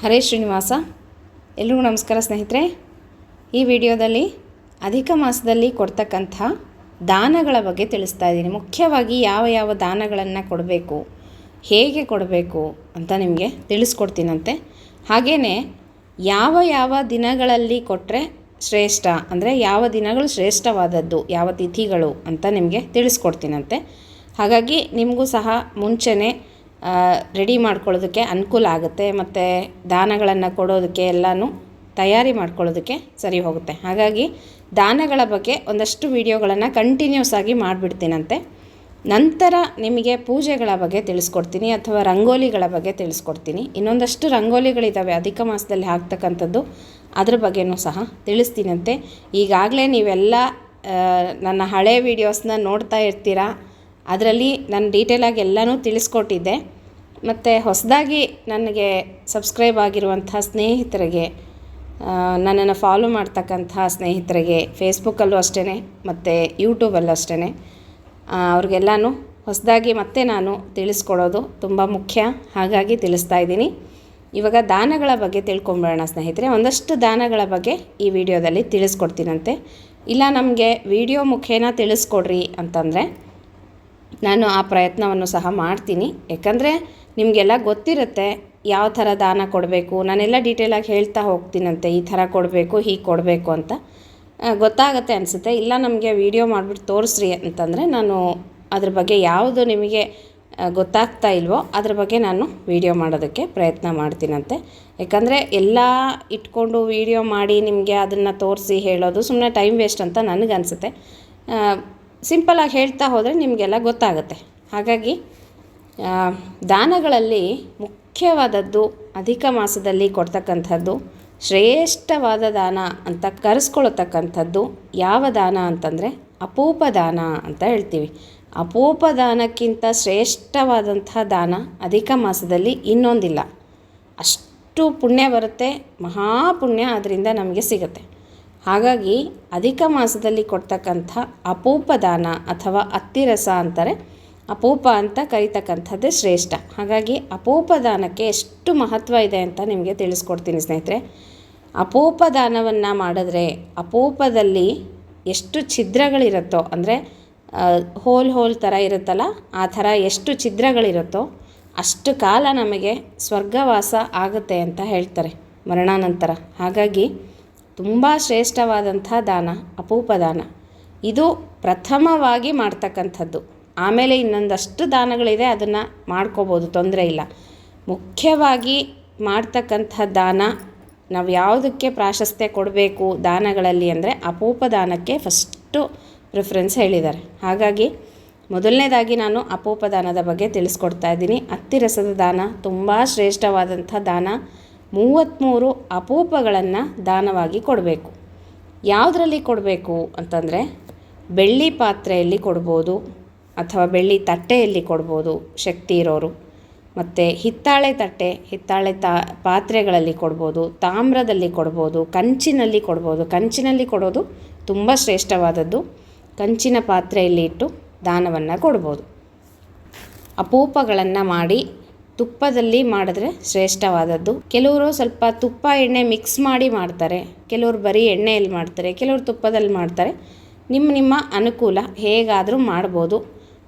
ಹರೇ ಶ್ರೀನಿವಾಸ. ಎಲ್ರಿಗೂ ನಮಸ್ಕಾರ ಸ್ನೇಹಿತರೆ. ಈ ವಿಡಿಯೋದಲ್ಲಿ ಅಧಿಕ ಮಾಸದಲ್ಲಿ ಕೊಡ್ತಕ್ಕಂಥ ದಾನಗಳ ಬಗ್ಗೆ ತಿಳಿಸ್ತಾ ಇದ್ದೀನಿ. ಮುಖ್ಯವಾಗಿ ಯಾವ ಯಾವ ದಾನಗಳನ್ನು ಕೊಡಬೇಕು, ಹೇಗೆ ಕೊಡಬೇಕು ಅಂತ ನಿಮಗೆ ತಿಳಿಸ್ಕೊಡ್ತೀನಂತೆ. ಹಾಗೆಯೇ ಯಾವ ಯಾವ ದಿನಗಳಲ್ಲಿ ಕೊಟ್ಟರೆ ಶ್ರೇಷ್ಠ, ಅಂದರೆ ಯಾವ ದಿನಗಳು ಶ್ರೇಷ್ಠವಾದದ್ದು, ಯಾವ ತಿಥಿಗಳು ಅಂತ ನಿಮಗೆ ತಿಳಿಸ್ಕೊಡ್ತೀನಂತೆ. ಹಾಗಾಗಿ ನಿಮಗೂ ಸಹ ಮುಂಚೆನೇ ರೆಡಿ ಮಾಡ್ಕೊಳ್ಳೋದಕ್ಕೆ ಅನುಕೂಲ ಆಗುತ್ತೆ, ಮತ್ತು ದಾನಗಳನ್ನು ಕೊಡೋದಕ್ಕೆ ಎಲ್ಲನೂ ತಯಾರಿ ಮಾಡ್ಕೊಳ್ಳೋದಕ್ಕೆ ಸರಿ ಹೋಗುತ್ತೆ. ಹಾಗಾಗಿ ದಾನಗಳ ಬಗ್ಗೆ ಒಂದಷ್ಟು ವಿಡಿಯೋಗಳನ್ನು ಕಂಟಿನ್ಯೂಸ್ ಆಗಿ ಮಾಡಿಬಿಡ್ತೀನಂತೆ. ನಂತರ ನಿಮಗೆ ಪೂಜೆಗಳ ಬಗ್ಗೆ ತಿಳಿಸ್ಕೊಡ್ತೀನಿ, ಅಥವಾ ರಂಗೋಲಿಗಳ ಬಗ್ಗೆ ತಿಳಿಸ್ಕೊಡ್ತೀನಿ. ಇನ್ನೊಂದಷ್ಟು ರಂಗೋಲಿಗಳಿದ್ದಾವೆ ಅಧಿಕ ಮಾಸದಲ್ಲಿ ಹಾಕ್ತಕ್ಕಂಥದ್ದು, ಅದ್ರ ಬಗ್ಗೆಯೂ ಸಹ ತಿಳಿಸ್ತೀನಂತೆ. ಈಗಾಗಲೇ ನೀವೆಲ್ಲ ನನ್ನ ಹಳೆ ವೀಡಿಯೋಸ್ನ ನೋಡ್ತಾ ಇರ್ತೀರಾ. ಅದರಲ್ಲಿ ನಾನು ಡೀಟೇಲಾಗಿ ಎಲ್ಲನೂ ತಿಳಿಸ್ಕೊಟ್ಟಿದ್ದೆ. ಮತ್ತು ಹೊಸದಾಗಿ ನನಗೆ ಸಬ್ಸ್ಕ್ರೈಬ್ ಆಗಿರುವಂಥ ಸ್ನೇಹಿತರಿಗೆ, ನನ್ನನ್ನು ಫಾಲೋ ಮಾಡ್ತಕ್ಕಂಥ ಸ್ನೇಹಿತರಿಗೆ ಫೇಸ್ಬುಕ್ಕಲ್ಲೂ ಅಷ್ಟೇ ಮತ್ತು ಯೂಟ್ಯೂಬಲ್ಲೂ ಅಷ್ಟೇ, ಅವ್ರಿಗೆಲ್ಲನೂ ಹೊಸದಾಗಿ ಮತ್ತೆ ನಾನು ತಿಳಿಸ್ಕೊಡೋದು ತುಂಬ ಮುಖ್ಯ. ಹಾಗಾಗಿ ತಿಳಿಸ್ತಾ ಇದ್ದೀನಿ. ಇವಾಗ ದಾನಗಳ ಬಗ್ಗೆ ತಿಳ್ಕೊಂಬೇಡ ಸ್ನೇಹಿತರೆ. ಒಂದಷ್ಟು ದಾನಗಳ ಬಗ್ಗೆ ಈ ವಿಡಿಯೋದಲ್ಲಿ ತಿಳಿಸ್ಕೊಡ್ತೀನಂತೆ. ಇಲ್ಲ ನಮಗೆ ವಿಡಿಯೋ ಮುಖೇನ ತಿಳಿಸ್ಕೊಡ್ರಿ ಅಂತಂದರೆ ನಾನು ಆ ಪ್ರಯತ್ನವನ್ನು ಸಹ ಮಾಡ್ತೀನಿ. ಯಾಕಂದರೆ ನಿಮಗೆಲ್ಲ ಗೊತ್ತಿರುತ್ತೆ ಯಾವ ಥರ ದಾನ ಕೊಡಬೇಕು. ನಾನೆಲ್ಲ ಡೀಟೇಲಾಗಿ ಹೇಳ್ತಾ ಹೋಗ್ತೀನಂತೆ, ಈ ಥರ ಕೊಡಬೇಕು, ಹೀಗೆ ಕೊಡಬೇಕು ಅಂತ ಗೊತ್ತಾಗುತ್ತೆ ಅನಿಸುತ್ತೆ. ಇಲ್ಲ ನಮಗೆ ವಿಡಿಯೋ ಮಾಡಿಬಿಟ್ಟು ತೋರಿಸ್ರಿ ಅಂತಂದರೆ ನಾನು ಅದ್ರ ಬಗ್ಗೆ ಯಾವುದು ನಿಮಗೆ ಗೊತ್ತಾಗ್ತಾ ಇಲ್ವೋ ಅದ್ರ ಬಗ್ಗೆ ನಾನು ವಿಡಿಯೋ ಮಾಡೋದಕ್ಕೆ ಪ್ರಯತ್ನ ಮಾಡ್ತೀನಂತೆ. ಯಾಕಂದರೆ ಎಲ್ಲ ಇಟ್ಕೊಂಡು ವಿಡಿಯೋ ಮಾಡಿ ನಿಮಗೆ ಅದನ್ನು ತೋರಿಸಿ ಹೇಳೋದು ಸುಮ್ಮನೆ ಟೈಮ್ ವೇಸ್ಟ್ ಅಂತ ನನಗನ್ಸುತ್ತೆ. ಸಿಂಪಲಾಗಿ ಹೇಳ್ತಾ ಹೋದರೆ ನಿಮಗೆಲ್ಲ ಗೊತ್ತಾಗುತ್ತೆ. ಹಾಗಾಗಿ ದಾನಗಳಲ್ಲಿ ಮುಖ್ಯವಾದದ್ದು ಅಧಿಕ ಮಾಸದಲ್ಲಿ ಕೊಡ್ತಕ್ಕಂಥದ್ದು, ಶ್ರೇಷ್ಠವಾದ ದಾನ ಅಂತ ಕರೆಸ್ಕೊಳ್ತಕ್ಕಂಥದ್ದು ಯಾವ ದಾನ ಅಂತಂದರೆ ಅಪೂಪ ದಾನ ಅಂತ ಹೇಳ್ತೀವಿ. ಅಪೂಪ ದಾನಕ್ಕಿಂತ ಶ್ರೇಷ್ಠವಾದಂಥ ದಾನ ಅಧಿಕ ಮಾಸದಲ್ಲಿ ಇನ್ನೊಂದಿಲ್ಲ. ಅಷ್ಟು ಪುಣ್ಯ ಬರುತ್ತೆ, ಮಹಾಪುಣ್ಯ ಅದರಿಂದ ನಮಗೆ ಸಿಗುತ್ತೆ. ಹಾಗಾಗಿ ಅಧಿಕ ಮಾಸದಲ್ಲಿ ಕೊಡ್ತಕ್ಕಂಥ ಅಪೂಪ ದಾನ ಅಥವಾ ಅತ್ತಿರಸ ಅಂತಾರೆ, ಅಪೂಪ ಅಂತ ಕರೀತಕ್ಕಂಥದ್ದೇ ಶ್ರೇಷ್ಠ. ಹಾಗಾಗಿ ಅಪೂಪ ದಾನಕ್ಕೆ ಎಷ್ಟು ಮಹತ್ವ ಇದೆ ಅಂತ ನಿಮಗೆ ತಿಳಿಸ್ಕೊಡ್ತೀನಿ ಸ್ನೇಹಿತರೆ. ಅಪೂಪ ದಾನವನ್ನು ಮಾಡಿದ್ರೆ ಅಪೂಪದಲ್ಲಿ ಎಷ್ಟು ಛಿದ್ರಗಳಿರುತ್ತೋ, ಅಂದರೆ ಹೋಲ್ ಥರ ಇರುತ್ತಲ್ಲ, ಆ ಥರ ಎಷ್ಟು ಛಿದ್ರಗಳಿರುತ್ತೋ ಅಷ್ಟು ಕಾಲ ನಮಗೆ ಸ್ವರ್ಗವಾಸ ಆಗುತ್ತೆ ಅಂತ ಹೇಳ್ತಾರೆ ಮರಣಾನಂತರ. ಹಾಗಾಗಿ ತುಂಬ ಶ್ರೇಷ್ಠವಾದಂಥ ದಾನ ಅಪೂಪ ದಾನ. ಇದು ಪ್ರಥಮವಾಗಿ ಮಾಡ್ತಕ್ಕಂಥದ್ದು. ಆಮೇಲೆ ಇನ್ನೊಂದಷ್ಟು ದಾನಗಳಿದೆ, ಅದನ್ನು ಮಾಡ್ಕೋಬೋದು, ತೊಂದರೆ ಇಲ್ಲ. ಮುಖ್ಯವಾಗಿ ಮಾಡ್ತಕ್ಕಂಥ ದಾನ, ನಾವು ಯಾವುದಕ್ಕೆ ಪ್ರಾಶಸ್ತ್ಯ ಕೊಡಬೇಕು ದಾನಗಳಲ್ಲಿ ಅಂದರೆ ಅಪೂಪ ದಾನಕ್ಕೆ ಫಸ್ಟು ಪ್ರಿಫರೆನ್ಸ್ ಹೇಳಿದ್ದಾರೆ. ಹಾಗಾಗಿ ಮೊದಲನೇದಾಗಿ ನಾನು ಅಪೂಪ ದಾನದ ಬಗ್ಗೆ ತಿಳಿಸ್ಕೊಡ್ತಾ ಇದ್ದೀನಿ. ಅತ್ತಿರಸದ ದಾನ ತುಂಬ ಶ್ರೇಷ್ಠವಾದಂಥ ದಾನ. 33 ಅಪೂಪಗಳನ್ನು ದಾನವಾಗಿ ಕೊಡಬೇಕು. ಯಾವುದರಲ್ಲಿ ಕೊಡಬೇಕು ಅಂತಂದರೆ ಬೆಳ್ಳಿ ಪಾತ್ರೆಯಲ್ಲಿ ಕೊಡ್ಬೋದು, ಅಥವಾ ಬೆಳ್ಳಿ ತಟ್ಟೆಯಲ್ಲಿ ಕೊಡ್ಬೋದು ಶಕ್ತಿ ಇರೋರು. ಮತ್ತು ಹಿತ್ತಾಳೆ ತಟ್ಟೆ, ಹಿತ್ತಾಳೆ ಪಾತ್ರೆಗಳಲ್ಲಿ ಕೊಡ್ಬೋದು, ತಾಮ್ರದಲ್ಲಿ ಕೊಡ್ಬೋದು, ಕಂಚಿನಲ್ಲಿ ಕೊಡ್ಬೋದು. ಕಂಚಿನಲ್ಲಿ ಕೊಡೋದು ತುಂಬ ಶ್ರೇಷ್ಠವಾದದ್ದು. ಕಂಚಿನ ಪಾತ್ರೆಯಲ್ಲಿ ಇಟ್ಟು ದಾನವನ್ನು ಕೊಡ್ಬೋದು. ಅಪೂಪಗಳನ್ನು ಮಾಡಿ ತುಪ್ಪದಲ್ಲಿ ಮಾಡಿದ್ರೆ ಶ್ರೇಷ್ಠವಾದದ್ದು. ಕೆಲವರು ಸ್ವಲ್ಪ ತುಪ್ಪ ಎಣ್ಣೆ ಮಿಕ್ಸ್ ಮಾಡಿ ಮಾಡ್ತಾರೆ, ಕೆಲವರು ಬರೀ ಎಣ್ಣೆಯಲ್ಲಿ ಮಾಡ್ತಾರೆ, ಕೆಲವರು ತುಪ್ಪದಲ್ಲಿ ಮಾಡ್ತಾರೆ. ನಿಮ್ಮ ಅನುಕೂಲ, ಹೇಗಾದರೂ ಮಾಡ್ಬೋದು.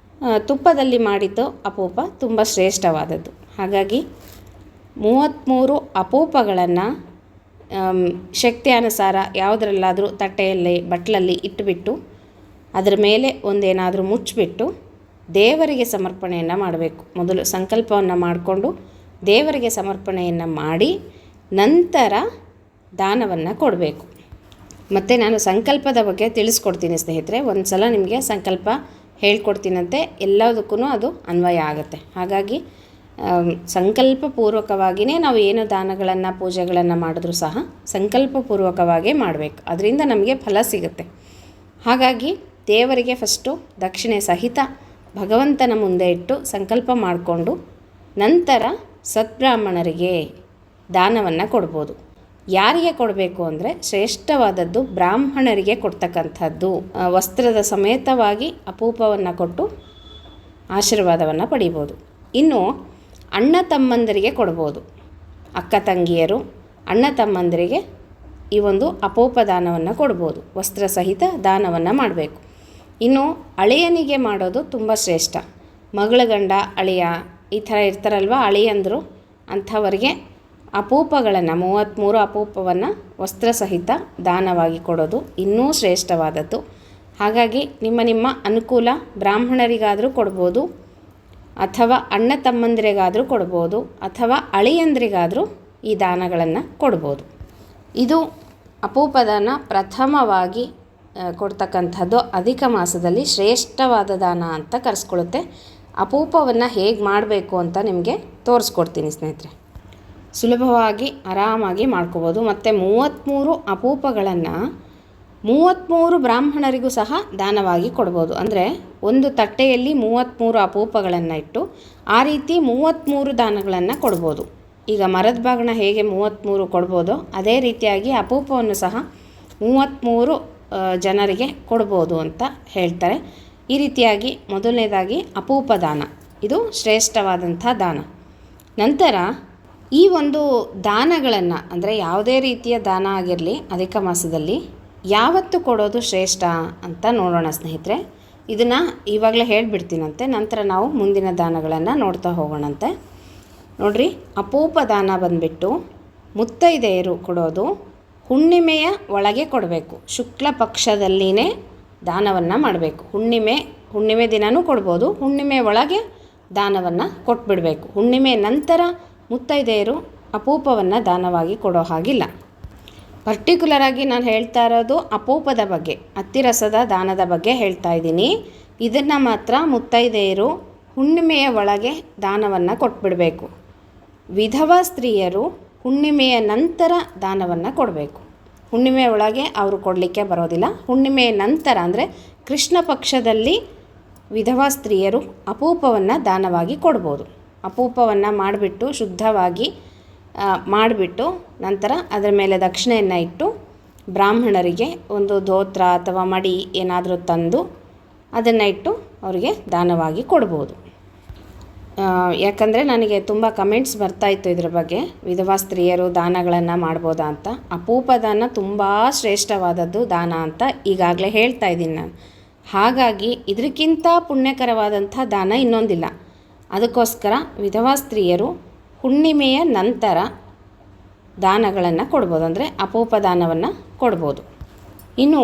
ತುಪ್ಪದಲ್ಲಿ ಮಾಡಿದ್ದು ಅಪೂಪ ತುಂಬ ಶ್ರೇಷ್ಠವಾದದ್ದು. ಹಾಗಾಗಿ 33 ಅಪೂಪಗಳನ್ನು ಶಕ್ತಿ ಅನುಸಾರ ಯಾವುದರಲ್ಲಾದರೂ ತಟ್ಟೆಯಲ್ಲಿ ಬಟ್ಲಲ್ಲಿ ಇಟ್ಟುಬಿಟ್ಟು ಅದರ ಮೇಲೆ ಒಂದೇನಾದರೂ ಮುಚ್ಚಿಬಿಟ್ಟು ದೇವರಿಗೆ ಸಮರ್ಪಣೆಯನ್ನು ಮಾಡಬೇಕು. ಮೊದಲು ಸಂಕಲ್ಪವನ್ನು ಮಾಡಿಕೊಂಡು ದೇವರಿಗೆ ಸಮರ್ಪಣೆಯನ್ನು ಮಾಡಿ ನಂತರ ದಾನವನ್ನು ಕೊಡಬೇಕು. ಮತ್ತು ನಾನು ಸಂಕಲ್ಪದ ಬಗ್ಗೆ ತಿಳಿಸ್ಕೊಡ್ತೀನಿ ಸ್ನೇಹಿತರೆ. ಒಂದು ಸಲ ನಿಮಗೆ ಸಂಕಲ್ಪ ಹೇಳ್ಕೊಡ್ತೀನಂತೆ, ಎಲ್ಲದಕ್ಕೂ ಅದು ಅನ್ವಯ ಆಗುತ್ತೆ. ಹಾಗಾಗಿ ಸಂಕಲ್ಪಪೂರ್ವಕವಾಗಿಯೇ ನಾವು ಏನು ದಾನಗಳನ್ನು ಪೂಜೆಗಳನ್ನು ಮಾಡಿದ್ರೂ ಸಹ ಸಂಕಲ್ಪಪೂರ್ವಕವಾಗೇ ಮಾಡಬೇಕು, ಅದರಿಂದ ನಮಗೆ ಫಲ ಸಿಗುತ್ತೆ. ಹಾಗಾಗಿ ದೇವರಿಗೆ ಫಸ್ಟು ದಕ್ಷಿಣೆ ಸಹಿತ ಭಗವಂತನ ಮುಂದೆ ಇಟ್ಟು ಸಂಕಲ್ಪ ಮಾಡಿಕೊಂಡು ನಂತರ ಸದ್ಬ್ರಾಹ್ಮಣರಿಗೆ ದಾನವನ್ನು ಕೊಡ್ಬೋದು. ಯಾರಿಗೆ ಕೊಡಬೇಕು ಅಂದರೆ ಶ್ರೇಷ್ಠವಾದದ್ದು ಬ್ರಾಹ್ಮಣರಿಗೆ ಕೊಡ್ತಕ್ಕಂಥದ್ದು. ವಸ್ತ್ರದ ಸಮೇತವಾಗಿ ಅಪೂಪವನ್ನು ಕೊಟ್ಟು ಆಶೀರ್ವಾದವನ್ನು ಪಡಿಬೋದು. ಇನ್ನು ಅಣ್ಣ ತಮ್ಮಂದರಿಗೆ ಕೊಡ್ಬೋದು. ಅಕ್ಕ ತಂಗಿಯರು, ಅಣ್ಣ ತಮ್ಮಂದಿರಿಗೆ ಈ ಒಂದು ಅಪೋಪ ದಾನವನ್ನು ಕೊಡ್ಬೋದು. ವಸ್ತ್ರ ಸಹಿತ ದಾನವನ್ನು ಮಾಡಬೇಕು. ಇನ್ನು ಅಳಿಯನಿಗೆ ಮಾಡೋದು ತುಂಬ ಶ್ರೇಷ್ಠ. ಮಗಳ ಗಂಡ ಅಳಿಯ ಈ ಥರ ಇರ್ತಾರಲ್ವ ಅಳಿಯಂದರು, ಅಂಥವರಿಗೆ ಅಪೂಪಗಳನ್ನು 33 ಅಪೂಪವನ್ನು ವಸ್ತ್ರ ಸಹಿತ ದಾನವಾಗಿ ಕೊಡೋದು ಇನ್ನೂ ಶ್ರೇಷ್ಠವಾದದ್ದು. ಹಾಗಾಗಿ ನಿಮ್ಮ ಅನುಕೂಲ, ಬ್ರಾಹ್ಮಣರಿಗಾದರೂ ಕೊಡ್ಬೋದು, ಅಥವಾ ಅಣ್ಣ ತಮ್ಮಂದಿರಿಗಾದರೂ ಕೊಡ್ಬೋದು, ಅಥವಾ ಅಳಿಯಂದ್ರಿಗಾದರೂ ಈ ದಾನಗಳನ್ನು ಕೊಡ್ಬೋದು. ಇದು ಅಪೂಪ ದಾನ ಪ್ರಥಮವಾಗಿ ಕೊಡ್ತಕ್ಕಂಥದ್ದು ಅಧಿಕ ಮಾಸದಲ್ಲಿ ಶ್ರೇಷ್ಠವಾದ ದಾನ ಅಂತ ಕರೆಸ್ಕೊಳ್ಳುತ್ತೆ. ಅಪೂಪವನ್ನು ಹೇಗೆ ಮಾಡಬೇಕು ಅಂತ ನಿಮಗೆ ತೋರಿಸ್ಕೊಡ್ತೀನಿ ಸ್ನೇಹಿತರೆ. ಸುಲಭವಾಗಿ ಆರಾಮಾಗಿ ಮಾಡ್ಕೋಬೋದು. ಮತ್ತು 33 ಅಪೂಪಗಳನ್ನು 33 ಬ್ರಾಹ್ಮಣರಿಗೂ ಸಹ ದಾನವಾಗಿ ಕೊಡ್ಬೋದು. ಅಂದರೆ ಒಂದು ತಟ್ಟೆಯಲ್ಲಿ 33 ಅಪೂಪಗಳನ್ನು ಇಟ್ಟು ಆ ರೀತಿ 33 ದಾನಗಳನ್ನು ಕೊಡ್ಬೋದು. ಈಗ ಮರದ ಬಾಗಿಣ ಹೇಗೆ 33 ಕೊಡ್ಬೋದೋ ಅದೇ ರೀತಿಯಾಗಿ ಅಪೂಪವನ್ನು ಸಹ 33 ಜನರಿಗೆ ಕೊಡ್ಬೋದು ಅಂತ ಹೇಳ್ತಾರೆ. ಈ ರೀತಿಯಾಗಿ ಮೊದಲನೇದಾಗಿ ಅಪೂಪ ದಾನ, ಇದು ಶ್ರೇಷ್ಠವಾದಂಥ ದಾನ. ನಂತರ ಈ ಒಂದು ದಾನಗಳನ್ನು, ಅಂದರೆ ಯಾವುದೇ ರೀತಿಯ ದಾನ ಆಗಿರಲಿ ಅಧಿಕ ಮಾಸದಲ್ಲಿ ಯಾವತ್ತು ಕೊಡೋದು ಶ್ರೇಷ್ಠ ಅಂತ ನೋಡೋಣ ಸ್ನೇಹಿತರೆ. ಇದನ್ನು ಇವಾಗಲೇ ಹೇಳಿಬಿಡ್ತೀನಂತೆ, ನಂತರ ನಾವು ಮುಂದಿನ ದಾನಗಳನ್ನು ನೋಡ್ತಾ ಹೋಗೋಣಂತೆ. ನೋಡಿರಿ, ಅಪೂಪ ದಾನ ಬಂದುಬಿಟ್ಟು ಮುತ್ತೈದೆಯರು ಕೊಡೋದು ಹುಣ್ಣಿಮೆಯ ಒಳಗೆ ಕೊಡಬೇಕು. ಶುಕ್ಲ ಪಕ್ಷದಲ್ಲಿನೇ ದಾನವನ್ನು ಮಾಡಬೇಕು. ಹುಣ್ಣಿಮೆ ದಿನವೂ ಕೊಡ್ಬೋದು, ಹುಣ್ಣಿಮೆ ಒಳಗೆ ದಾನವನ್ನು ಕೊಟ್ಬಿಡಬೇಕು. ಹುಣ್ಣಿಮೆ ನಂತರ ಮುತ್ತೈದೆಯರು ಅಪೂಪವನ್ನು ದಾನವಾಗಿ ಕೊಡೋ ಹಾಗಿಲ್ಲ. ಪರ್ಟಿಕ್ಯುಲರಾಗಿ ನಾನು ಹೇಳ್ತಾ ಇರೋದು ಅಪೂಪದ ಬಗ್ಗೆ, ಅತ್ತಿರಸದ ದಾನದ ಬಗ್ಗೆ ಹೇಳ್ತಾ ಇದ್ದೀನಿ. ಇದನ್ನು ಮಾತ್ರ ಮುತ್ತೈದೆಯರು ಹುಣ್ಣಿಮೆಯ ಒಳಗೆ ದಾನವನ್ನು ಕೊಟ್ಬಿಡಬೇಕು. ವಿಧವಾ ಸ್ತ್ರೀಯರು ಹುಣ್ಣಿಮೆಯ ನಂತರ ದಾನವನ್ನು ಕೊಡಬೇಕು. ಹುಣ್ಣಿಮೆಯ ಒಳಗೆ ಅವರು ಕೊಡಲಿಕ್ಕೆ ಬರೋದಿಲ್ಲ. ಹುಣ್ಣಿಮೆಯ ನಂತರ ಅಂದರೆ ಕೃಷ್ಣ ಪಕ್ಷದಲ್ಲಿ ವಿಧವಾ ಸ್ತ್ರೀಯರು ಅಪೂಪವನ್ನು ದಾನವಾಗಿ ಕೊಡ್ಬೋದು. ಅಪೂಪವನ್ನು ಮಾಡಿಬಿಟ್ಟು ಶುದ್ಧವಾಗಿ ಮಾಡಿಬಿಟ್ಟು ನಂತರ ಅದರ ಮೇಲೆ ದಕ್ಷಿಣೆಯನ್ನು ಇಟ್ಟು ಬ್ರಾಹ್ಮಣರಿಗೆ ಒಂದು ಧೋತ್ರ ಅಥವಾ ಮಡಿ ಏನಾದರೂ ತಂದು ಅದನ್ನು ಇಟ್ಟು ಅವರಿಗೆ ದಾನವಾಗಿ ಕೊಡ್ಬೋದು. ಯಾಕಂದರೆ ನನಗೆ ತುಂಬ ಕಮೆಂಟ್ಸ್ ಬರ್ತಾಯಿತ್ತು ಇದ್ರ ಬಗ್ಗೆ, ವಿಧವಾ ಸ್ತ್ರೀಯರು ದಾನಗಳನ್ನು ಮಾಡ್ಬೋದಾ ಅಂತ. ಅಪೂಪ ದಾನ ತುಂಬ ಶ್ರೇಷ್ಠವಾದದ್ದು ದಾನ ಅಂತ ಈಗಾಗಲೇ ಹೇಳ್ತಾ ಇದ್ದೀನಿ ನಾನು. ಹಾಗಾಗಿ ಇದಕ್ಕಿಂತ ಪುಣ್ಯಕರವಾದಂಥ ದಾನ ಇನ್ನೊಂದಿಲ್ಲ. ಅದಕ್ಕೋಸ್ಕರ ವಿಧವಾ ಸ್ತ್ರೀಯರು ಹುಣ್ಣಿಮೆಯ ನಂತರ ದಾನಗಳನ್ನು ಕೊಡ್ಬೋದು, ಅಂದರೆ ಅಪೂಪ ದಾನವನ್ನು ಕೊಡ್ಬೋದು. ಇನ್ನು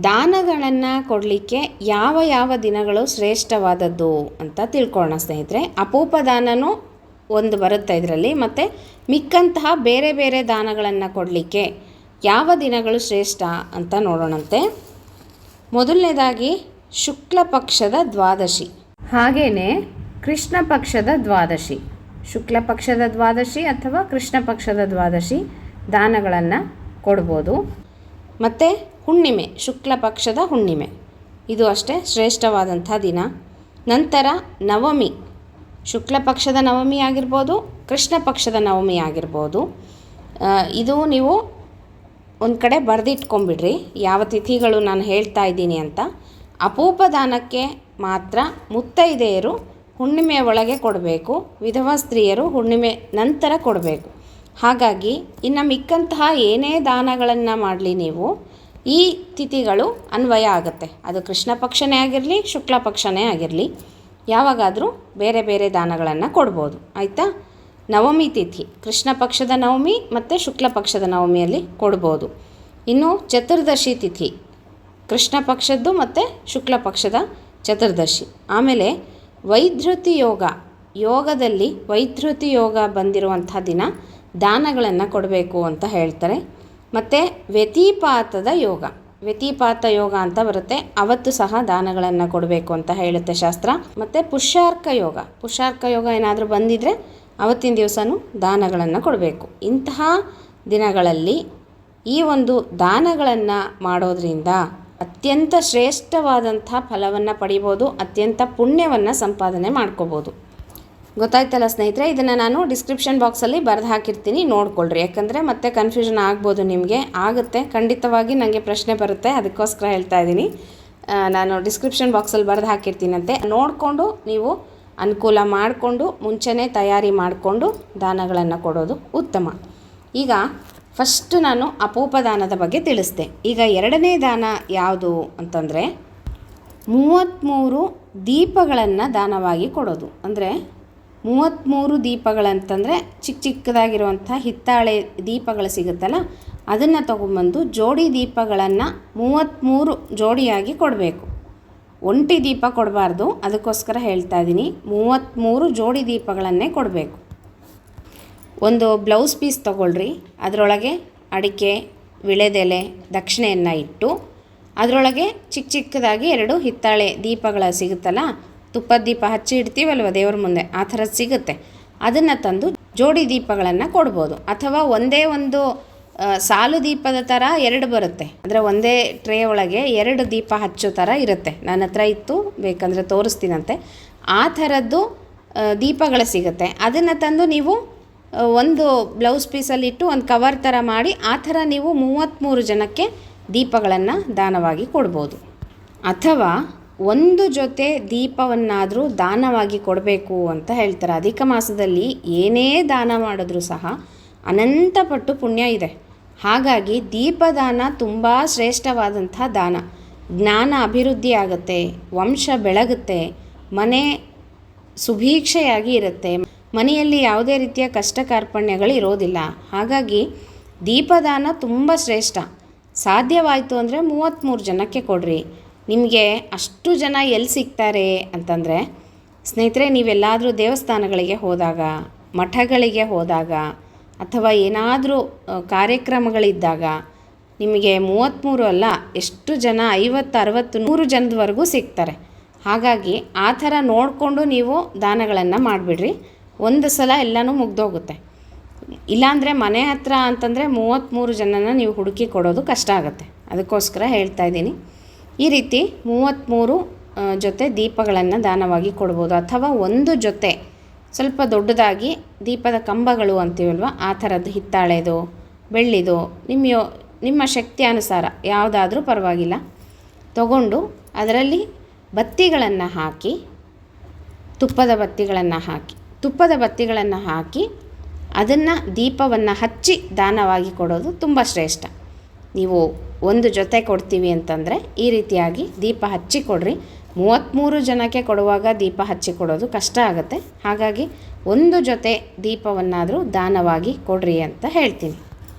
ದಾನಗಳನ್ನು ಕೊಡಲಿಕ್ಕೆ ಯಾವ ದಿನಗಳು ಶ್ರೇಷ್ಠವಾದದ್ದು ಅಂತ ತಿಳ್ಕೊಳ್ಳೋಣ ಸ್ನೇಹಿತರೆ. ಅಪೂಪ ದಾನನೂ ಒಂದು ಬರುತ್ತೆ ಇದರಲ್ಲಿ, ಮತ್ತು ಮಿಕ್ಕಂತಹ ಬೇರೆ ಬೇರೆ ದಾನಗಳನ್ನು ಕೊಡಲಿಕ್ಕೆ ಯಾವ ದಿನಗಳು ಶ್ರೇಷ್ಠ ಅಂತ ನೋಡೋಣಂತೆ. ಮೊದಲನೇದಾಗಿ ಶುಕ್ಲ ಪಕ್ಷದ ದ್ವಾದಶಿ, ಹಾಗೆಯೇ ಕೃಷ್ಣ ಪಕ್ಷದ ದ್ವಾದಶಿ. ಶುಕ್ಲ ಪಕ್ಷದ ದ್ವಾದಶಿ ಅಥವಾ ಕೃಷ್ಣ ಪಕ್ಷದ ದ್ವಾದಶಿ ದಾನಗಳನ್ನು ಕೊಡ್ಬೋದು. ಮತ್ತು ಹುಣ್ಣಿಮೆ, ಶುಕ್ಲ ಪಕ್ಷದ ಹುಣ್ಣಿಮೆ, ಇದು ಅಷ್ಟೇ ಶ್ರೇಷ್ಠವಾದಂಥ ದಿನ. ನಂತರ ನವಮಿ, ಶುಕ್ಲ ಪಕ್ಷದ ನವಮಿ ಆಗಿರ್ಬೋದು, ಕೃಷ್ಣ ಪಕ್ಷದ ನವಮಿ ಆಗಿರ್ಬೋದು. ಇದು ನೀವು ಒಂದು ಕಡೆ ಬರೆದಿಟ್ಕೊಂಬಿಡ್ರಿ ಯಾವ ತಿಥಿಗಳು ನಾನು ಹೇಳ್ತಾ ಇದ್ದೀನಿ ಅಂತ. ಅಪೂಪ ದಾನಕ್ಕೆ ಮಾತ್ರ ಮುತ್ತೈದೆಯರು ಹುಣ್ಣಿಮೆಯ ಒಳಗೆ ಕೊಡಬೇಕು, ವಿಧವಾ ಸ್ತ್ರೀಯರು ಹುಣ್ಣಿಮೆ ನಂತರ ಕೊಡಬೇಕು. ಹಾಗಾಗಿ ಇನ್ನು ಮಿಕ್ಕಂತಹ ಏನೇ ದಾನಗಳನ್ನು ಮಾಡಲಿ ನೀವು ಈ ತಿಥಿಗಳು ಅನ್ವಯ ಆಗುತ್ತೆ. ಅದು ಕೃಷ್ಣ ಪಕ್ಷನೇ ಆಗಿರಲಿ, ಶುಕ್ಲ ಪಕ್ಷನೇ ಆಗಿರಲಿ, ಯಾವಾಗಾದರೂ ಬೇರೆ ಬೇರೆ ದಾನಗಳನ್ನು ಕೊಡ್ಬೋದು. ಆಯಿತಾ? ನವಮಿ ತಿಥಿ, ಕೃಷ್ಣ ಪಕ್ಷದ ನವಮಿ ಮತ್ತು ಶುಕ್ಲ ಪಕ್ಷದ ನವಮಿಯಲ್ಲಿ ಕೊಡ್ಬೋದು. ಇನ್ನು ಚತುರ್ದಶಿ ತಿಥಿ, ಕೃಷ್ಣ ಪಕ್ಷದ್ದು ಮತ್ತು ಶುಕ್ಲ ಪಕ್ಷದ ಚತುರ್ದಶಿ. ಆಮೇಲೆ ವೈಧೃತಿ ಯೋಗ, ಯೋಗದಲ್ಲಿ ವೈಧೃತಿ ಯೋಗ ಬಂದಿರುವಂಥ ದಿನ ದಾನಗಳನ್ನು ಕೊಡಬೇಕು ಅಂತ ಹೇಳ್ತಾರೆ. ಮತ್ತು ವ್ಯತಿಪಾತದ ಯೋಗ, ವ್ಯತಿಪಾತ ಯೋಗ ಅಂತ ಬರುತ್ತೆ, ಅವತ್ತು ಸಹ ದಾನಗಳನ್ನು ಕೊಡಬೇಕು ಅಂತ ಹೇಳುತ್ತೆ ಶಾಸ್ತ್ರ. ಮತ್ತು ಪುಷ್ಯಾರ್ಕ ಯೋಗ, ಪುಷ್ಯಾರ್ಕ ಯೋಗ ಏನಾದರೂ ಬಂದಿದ್ದರೆ ಅವತ್ತಿನ ದಿವಸನೂ ದಾನಗಳನ್ನು ಕೊಡಬೇಕು. ಇಂತಹ ದಿನಗಳಲ್ಲಿ ಈ ಒಂದು ದಾನಗಳನ್ನು ಮಾಡೋದರಿಂದ ಅತ್ಯಂತ ಶ್ರೇಷ್ಠವಾದಂಥ ಫಲವನ್ನು ಪಡಿಬೋದು, ಅತ್ಯಂತ ಪುಣ್ಯವನ್ನು ಸಂಪಾದನೆ ಮಾಡ್ಕೋಬೋದು. ಗೊತ್ತಾಯ್ತಲ್ಲ ಸ್ನೇಹಿತರೆ? ಇದನ್ನು ನಾನು ಡಿಸ್ಕ್ರಿಪ್ಷನ್ ಬಾಕ್ಸಲ್ಲಿ ಬರೆದು ಹಾಕಿರ್ತೀನಿ, ನೋಡ್ಕೊಳ್ರಿ. ಯಾಕಂದರೆ ಮತ್ತೆ ಕನ್ಫ್ಯೂಷನ್ ಆಗ್ಬೋದು, ನಿಮಗೆ ಆಗುತ್ತೆ ಖಂಡಿತವಾಗಿ, ನನಗೆ ಪ್ರಶ್ನೆ ಬರುತ್ತೆ, ಅದಕ್ಕೋಸ್ಕರ ಹೇಳ್ತಾ ಇದ್ದೀನಿ. ನಾನು ಡಿಸ್ಕ್ರಿಪ್ಷನ್ ಬಾಕ್ಸಲ್ಲಿ ಬರೆದು ಹಾಕಿರ್ತೀನಂತೆ, ನೋಡಿಕೊಂಡು ನೀವು ಅನುಕೂಲ ಮಾಡಿಕೊಂಡು ಮುಂಚೆನೇ ತಯಾರಿ ಮಾಡಿಕೊಂಡು ದಾನಗಳನ್ನು ಕೊಡೋದು ಉತ್ತಮ. ಈಗ ಫಸ್ಟ್ ನಾನು ಅಪೂಪ ದಾನದ ಬಗ್ಗೆ ತಿಳಿಸ್ದೆ. ಈಗ ಎರಡನೇ ದಾನ ಯಾವುದು ಅಂತಂದರೆ 33 ದೀಪಗಳನ್ನು ದಾನವಾಗಿ ಕೊಡೋದು. ಅಂದರೆ 33 ದೀಪಗಳಂತಂದರೆ ಚಿಕ್ಕದಾಗಿರುವಂಥ ಹಿತ್ತಾಳೆ ದೀಪಗಳು ಸಿಗುತ್ತಲ್ಲ, ಅದನ್ನು ತೊಗೊಂಬಂದು ಜೋಡಿ ದೀಪಗಳನ್ನು 33 ಜೋಡಿಯಾಗಿ ಕೊಡಬೇಕು. ಒಂಟಿ ದೀಪ ಕೊಡಬಾರ್ದು, ಅದಕ್ಕೋಸ್ಕರ ಹೇಳ್ತಾ ಇದ್ದೀನಿ. 33 ಜೋಡಿ ದೀಪಗಳನ್ನೇ ಕೊಡಬೇಕು. ಒಂದು ಬ್ಲೌಸ್ ಪೀಸ್ ತೊಗೊಳ್ರಿ, ಅದರೊಳಗೆ ಅಡಿಕೆ, ವಿಳೆದೆಲೆ, ದಕ್ಷಿಣೆಯನ್ನು ಇಟ್ಟು ಅದರೊಳಗೆ ಚಿಕ್ಕದಾಗಿ 2 ಹಿತ್ತಾಳೆ ದೀಪಗಳ ಸಿಗುತ್ತಲ್ಲ, ತುಪ್ಪದ ದೀಪ ಹಚ್ಚಿ ಇಡ್ತೀವಲ್ವ ದೇವ್ರ ಮುಂದೆ, ಆ ಥರದ್ದು ಸಿಗುತ್ತೆ. ಅದನ್ನು ತಂದು ಜೋಡಿ ದೀಪಗಳನ್ನು ಕೊಡ್ಬೋದು. ಅಥವಾ ಒಂದೇ ಒಂದು ಸಾಲು ದೀಪದ ಥರ 2 ಬರುತ್ತೆ. ಅಂದರೆ ಒಂದೇ ಟ್ರೇ ಒಳಗೆ 2 ದೀಪ ಹಚ್ಚೋ ಥರ ಇರುತ್ತೆ. ನನ್ನ ಹತ್ರ ಇತ್ತು, ಬೇಕಂದರೆ ತೋರಿಸ್ತೀನಂತೆ. ಆ ಥರದ್ದು ದೀಪಗಳು ಸಿಗುತ್ತೆ. ಅದನ್ನು ತಂದು ನೀವು ಒಂದು ಬ್ಲೌಸ್ ಪೀಸಲ್ಲಿಟ್ಟು ಒಂದು ಕವರ್ ಥರ ಮಾಡಿ ಆ ಥರ ನೀವು 33 ಜನಕ್ಕೆ ದೀಪಗಳನ್ನು ದಾನವಾಗಿ ಕೊಡ್ಬೋದು. ಅಥವಾ ಒಂದು ಜೊತೆ ದೀಪವನ್ನಾದರೂ ದಾನವಾಗಿ ಕೊಡಬೇಕು ಅಂತ ಹೇಳ್ತಾರೆ. ಅಧಿಕ ಮಾಸದಲ್ಲಿ ಏನೇ ದಾನ ಮಾಡಿದ್ರೂ ಸಹ ಅನಂತಪಟ್ಟು ಪುಣ್ಯ ಇದೆ. ಹಾಗಾಗಿ ದೀಪದಾನ ತುಂಬ ಶ್ರೇಷ್ಠವಾದಂಥ ದಾನ. ಜ್ಞಾನ ಅಭಿವೃದ್ಧಿ ಆಗುತ್ತೆ, ವಂಶ ಬೆಳಗುತ್ತೆ, ಮನೆ ಸುಭೀಕ್ಷೆಯಾಗಿ ಇರುತ್ತೆ, ಮನೆಯಲ್ಲಿ ಯಾವುದೇ ರೀತಿಯ ಕಷ್ಟ ಕಾರ್ಪಣ್ಯಗಳು ಇರೋದಿಲ್ಲ. ಹಾಗಾಗಿ ದೀಪದಾನ ತುಂಬ ಶ್ರೇಷ್ಠ. ಸಾಧ್ಯವಾಯಿತು ಅಂದರೆ 33 ಜನಕ್ಕೆ ಕೊಡ್ರಿ. ನಿಮಗೆ ಅಷ್ಟು ಜನ ಎಲ್ಲಿ ಸಿಗ್ತಾರೆ ಅಂತಂದರೆ, ಸ್ನೇಹಿತರೆ, ನೀವೆಲ್ಲಾದರೂ ದೇವಸ್ಥಾನಗಳಿಗೆ ಹೋದಾಗ, ಮಠಗಳಿಗೆ ಹೋದಾಗ, ಅಥವಾ ಏನಾದರೂ ಕಾರ್ಯಕ್ರಮಗಳಿದ್ದಾಗ ನಿಮಗೆ 33 ಅಲ್ಲ, ಎಷ್ಟು ಜನ 50, 60, 100 ಜನದವರೆಗೂ ಸಿಗ್ತಾರೆ. ಹಾಗಾಗಿ ಆ ಥರ ನೋಡಿಕೊಂಡು ನೀವು ದಾನಗಳನ್ನು ಮಾಡಿಬಿಡ್ರಿ. ಒಂದು ಸಲ ಎಲ್ಲನೂ ಮುಗ್ದೋಗುತ್ತೆ. ಇಲ್ಲಾಂದರೆ ಮನೆ ಹತ್ರ ಅಂತಂದರೆ 33 ಜನನ ನೀವು ಹುಡುಕಿ ಕೊಡೋದು ಕಷ್ಟ ಆಗುತ್ತೆ. ಅದಕ್ಕೋಸ್ಕರ ಹೇಳ್ತಾ ಇದ್ದೀನಿ. ಈ ರೀತಿ 33 ಜೊತೆ ದೀಪಗಳನ್ನು ದಾನವಾಗಿ ಕೊಡ್ಬೋದು. ಅಥವಾ ಒಂದು ಜೊತೆ ಸ್ವಲ್ಪ ದೊಡ್ಡದಾಗಿ ದೀಪದ ಕಂಬಗಳು ಅಂತೀವಲ್ವ, ಆ ಥರದ್ದು ಹಿತ್ತಾಳೆದು, ಬೆಳ್ಳಿದು, ನಿಮ್ಮ ಶಕ್ತಿ ಅನುಸಾರ ಯಾವುದಾದ್ರೂ ಪರವಾಗಿಲ್ಲ ತಗೊಂಡು ಅದರಲ್ಲಿ ಬತ್ತಿಗಳನ್ನು ಹಾಕಿ, ತುಪ್ಪದ ಬತ್ತಿಗಳನ್ನು ಹಾಕಿ ಅದನ್ನು ದೀಪವನ್ನು ಹಚ್ಚಿ ದಾನವಾಗಿ ಕೊಡೋದು ತುಂಬ ಶ್ರೇಷ್ಠ. ನೀವು ಒಂದು ಜೊತೆ ಕೊಡ್ತೀವಿ ಅಂತಂದರೆ ಈ ರೀತಿಯಾಗಿ ದೀಪ ಹಚ್ಚಿ ಕೊಡ್ರಿ. 33 ಜನಕ್ಕೆ ಕೊಡುವಾಗ ದೀಪ ಹಚ್ಚಿ ಕೊಡೋದು ಕಷ್ಟ ಆಗುತ್ತೆ. ಹಾಗಾಗಿ ಒಂದು ಜೊತೆ ದೀಪವನ್ನಾದರೂ ದಾನವಾಗಿ ಕೊಡ್ರಿ ಅಂತ ಹೇಳ್ತೀನಿ.